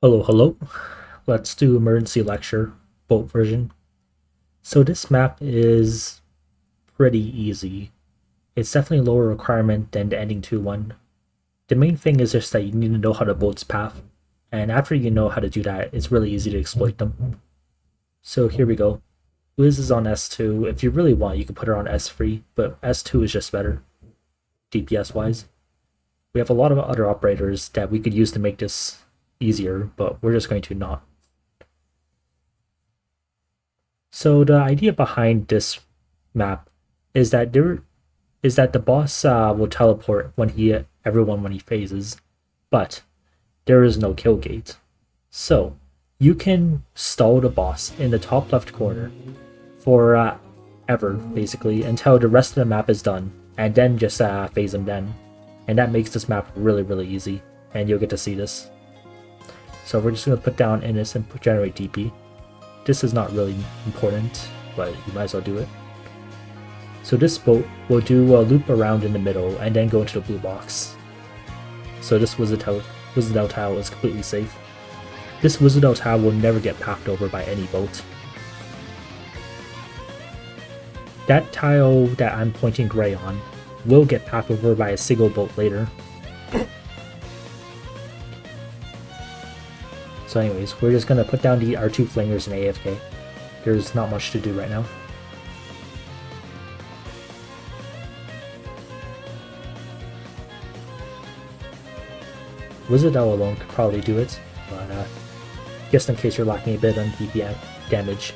Hello. Let's do emergency lecture, boat version. So this map is pretty easy. It's definitely a lower requirement than the ending 2 one. The main thing is just that you need to know how to boat's path, and after you know how to do that, it's really easy to exploit them. So here we go. Wiz is on S2. If you really want, you can put her on S3, but S2 is just better, DPS wise. We have a lot of other operators that we could use to make this easier, but we're just going to not. So the idea behind this map is that the boss will teleport when everyone when he phases, but there is no kill gate. So you can stall the boss in the top left corner for ever, basically, until the rest of the map is done, and then just phase him then. And that makes this map really easy, and you'll get to see this. So we're just going to put down Innis and generate DP. This is not really important, but you might as well do it. So this boat will do a loop around in the middle and then go into the blue box. So this Wisadel tile is completely safe. This Wisadel tile will never get packed over by any boat. That tile that I'm pointing gray on will get packed over by a single boat later. So anyways, we're just going to put down our two Flingers and AFK. There's not much to do right now. Wisadel alone could probably do it, but just in case you're lacking a bit on DP damage.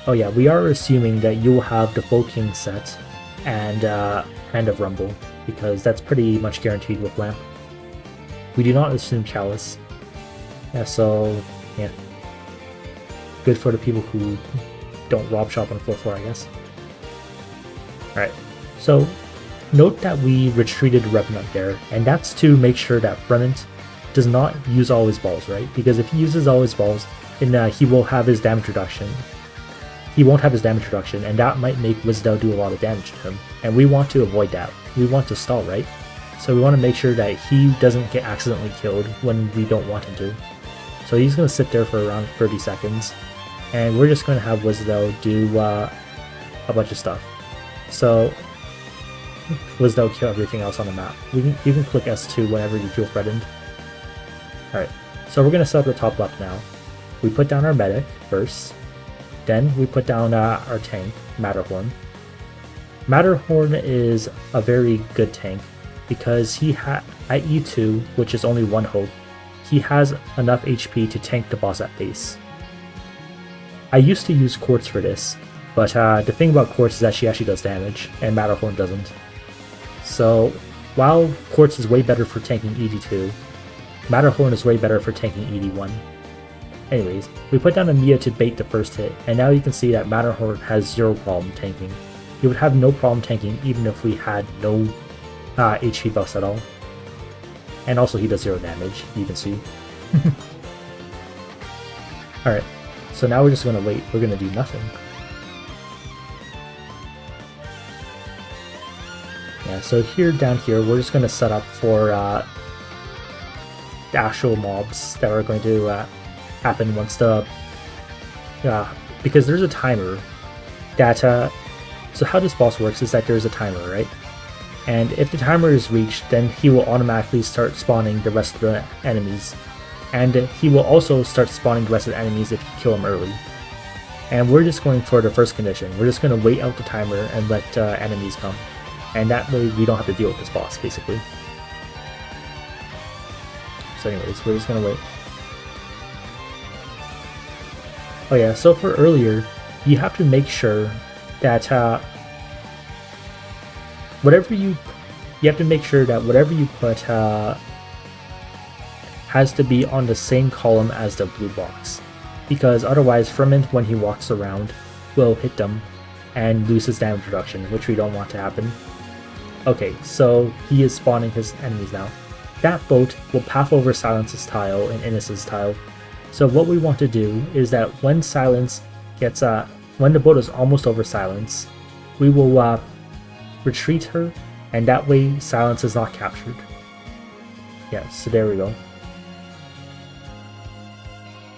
Oh yeah, we are assuming that you'll have the full King set and Hand of Rumble, because that's pretty much guaranteed with Lamp. We do not assume Chalice. Yeah, so, yeah. Good for the people who don't rob shop on floor 4, I guess. Alright, so note that we retreated Revenant there, and that's to make sure that Fremont does not use all his balls, right? Because if he uses all his balls, then he will have his damage reduction. He won't have his damage reduction, and that might make Wisadel do a lot of damage to him. And we want to avoid that. We want to stall, right? So we want to make sure that he doesn't get accidentally killed when we don't want him to. So he's going to sit there for around 30 seconds. And we're just going to have Wisadel do a bunch of stuff. So Wisadel kill everything else on the map. You can click S2 whenever you feel threatened. Alright, so we're going to set up the top left now. We put down our medic first. Then we put down our tank, Matterhorn. Matterhorn is a very good tank, because at E2, which is only one hope, he has enough HP to tank the boss at base. I used to use Quartz for this, but the thing about Quartz is that she actually does damage, and Matterhorn doesn't. So, while Quartz is way better for tanking ED2, Matterhorn is way better for tanking ED1. Anyways, we put down a Mia to bait the first hit, and now you can see that Matterhorn has zero problem tanking. He would have no problem tanking even if we had no HP buffs at all. And also he does zero damage, you can see. Alright, so now we're just going to wait. We're going to do nothing. Yeah, so down here, we're just going to set up for the actual mobs that are going to happen once because there's a timer that so how this boss works is that there's a timer, right? And if the timer is reached, then he will automatically start spawning the rest of the enemies. And he will also start spawning the rest of the enemies if you kill him early. And we're just going for the first condition. We're just going to wait out the timer and let enemies come. And that way we don't have to deal with this boss, basically. So anyways, we're just going to wait. Oh yeah, so for earlier, you have to make sure that whatever you put has to be on the same column as the blue box, because otherwise Fremont, when he walks around, will hit them and lose his damage reduction, which we don't want to happen. Okay, so he is spawning his enemies now. That boat will path over Silence's tile and Innis's tile. So what we want to do is that when Silence gets when the boat is almost over Silence, we will retreat her, and that way Silence is not captured. Yeah, so there we go.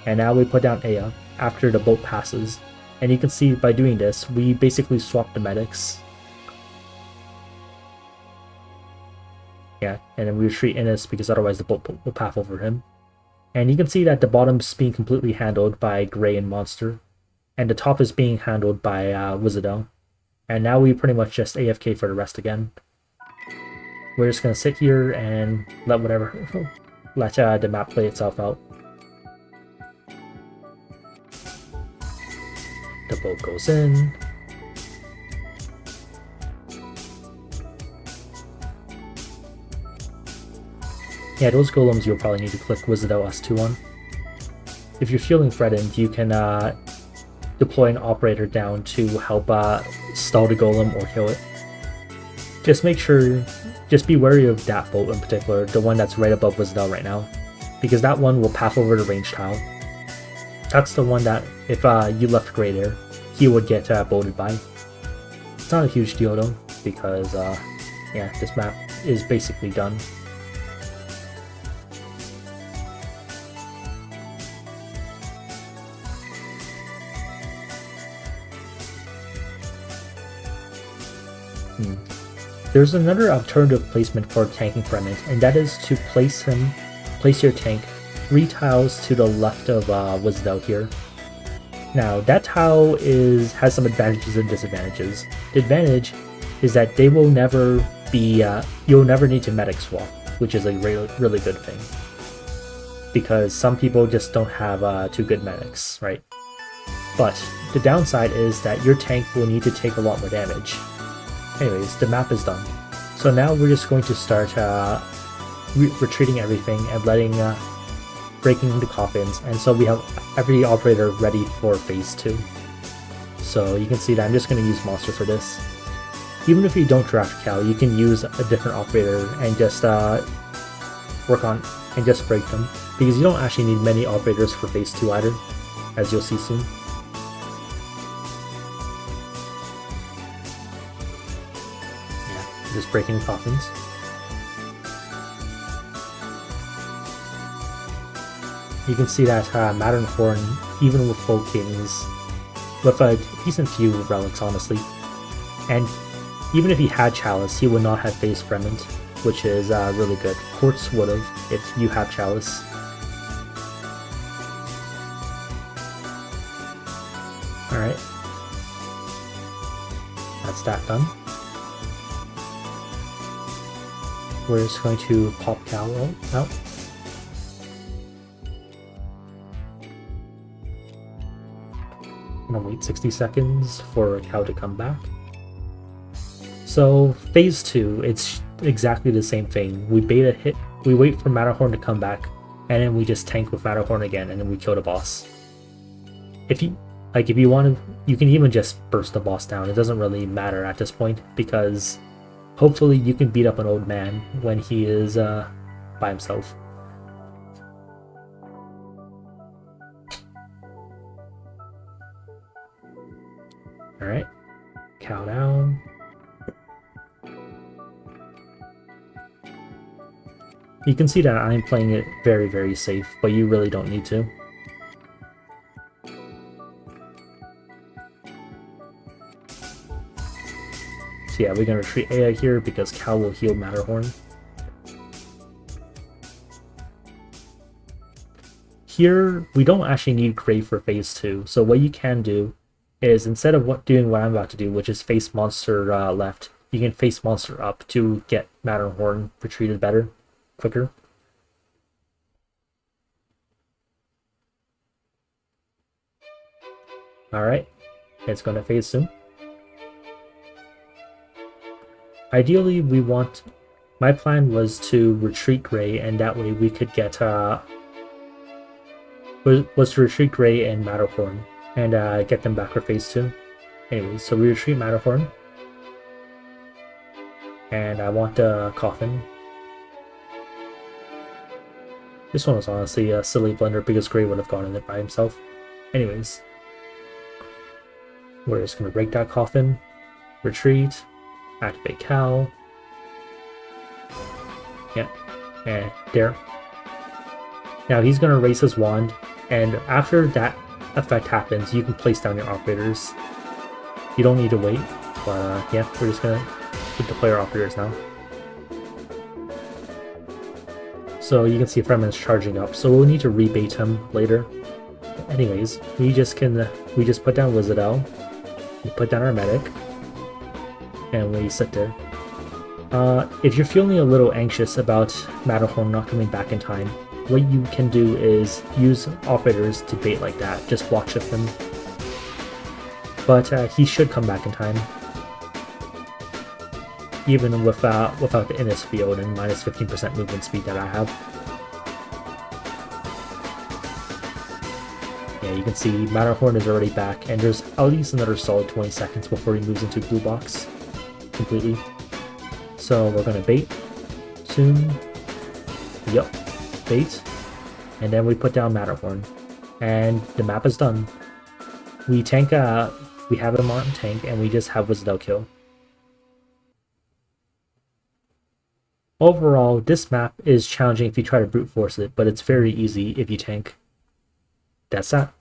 And now we put down Aya after the boat passes. And you can see by doing this, we basically swap the medics. Yeah, and then we retreat Innis because otherwise the boat will path over him. And you can see that the bottom's being completely handled by Gray and Monster. And the top is being handled by Wisadel. And now we pretty much just AFK for the rest again. We're just going to sit here and let the map play itself out. The boat goes in. Yeah, those golems you'll probably need to click Wisadel S2 on. If you're feeling threatened, you can deploy an operator down to help stall the golem or kill it. Just be wary of that boat in particular, the one that's right above Wisadel right now, because that one will path over the range tile. That's the one that, if you left Gray there, he would get bolted by. It's not a huge deal though, because yeah, this map is basically done. There's another alternative placement for tanking Fremont, and that is to place your tank 3 tiles to the left of Wisadel here. Now that tile has some advantages and disadvantages. The advantage is that they will never be you'll never need to medic swap, which is a really good thing, because some people just don't have too good medics, right? But the downside is that your tank will need to take a lot more damage. Anyways, the map is done. So now we're just going to start retreating everything and breaking the coffins, and so we have every operator ready for phase 2. So you can see that I'm just going to use Monster for this. Even if you don't draft Cal, you can use a different operator and just work on and just break them, because you don't actually need many operators for phase 2 either, as you'll see soon. Just breaking coffins. You can see that Matterhorn, even with full kings, with a decent few relics honestly, and even if he had Chalice, he would not have faced Fremont, which is really good. Quartz would have if you have Chalice. Alright. That's that done. We're just going to pop Cal out. I'm gonna wait 60 seconds for Cal to come back. So phase 2, it's exactly the same thing. We bait a hit, we wait for Matterhorn to come back, and then we just tank with Matterhorn again, and then we kill the boss. If you want to, you can even just burst the boss down. It doesn't really matter at this point, because hopefully you can beat up an old man when he is by himself. Alright, cow down. You can see that I'm playing it very, very safe, but you really don't need to. So yeah, we're going to retreat Aya here because Cal will heal Matterhorn. Here, we don't actually need Gray for phase 2, so what you can do is, instead of doing what I'm about to do, which is face Monster left, you can face Monster up to get Matterhorn retreated better, quicker. Alright, it's going to phase soon. Ideally, my plan was to retreat Gray, and that way we could get, was to retreat Gray and Matterhorn, and get them back for phase 2. Anyways, so we retreat Matterhorn, and I want a Coffin. This one was honestly a silly blunder because Gray would have gotten it by himself. Anyways, we're just going to break that Coffin, retreat, activate Cal. Yeah, And there. Now he's going to raise his wand, and after that effect happens, you can place down your operators. You don't need to wait, but yeah, we're just going to put the player operators now. So you can see Fremont's charging up, so we'll need to rebait him later. Anyways, we just put down Wisadel, we put down our medic, and we sit there. If you're feeling a little anxious about Matterhorn not coming back in time, what you can do is use operators to bait like that, just block shift him. But he should come back in time, even without the Innis field and minus 15% movement speed that I have. Yeah, you can see Matterhorn is already back, and there's at least another solid 20 seconds before he moves into blue box completely. So we're gonna bait soon. Yup, bait, and then we put down Matterhorn, and the map is done. We tank. We have him on tank, and we just have Wisadel kill. Overall, this map is challenging if you try to brute force it, but it's very easy if you tank. That's that.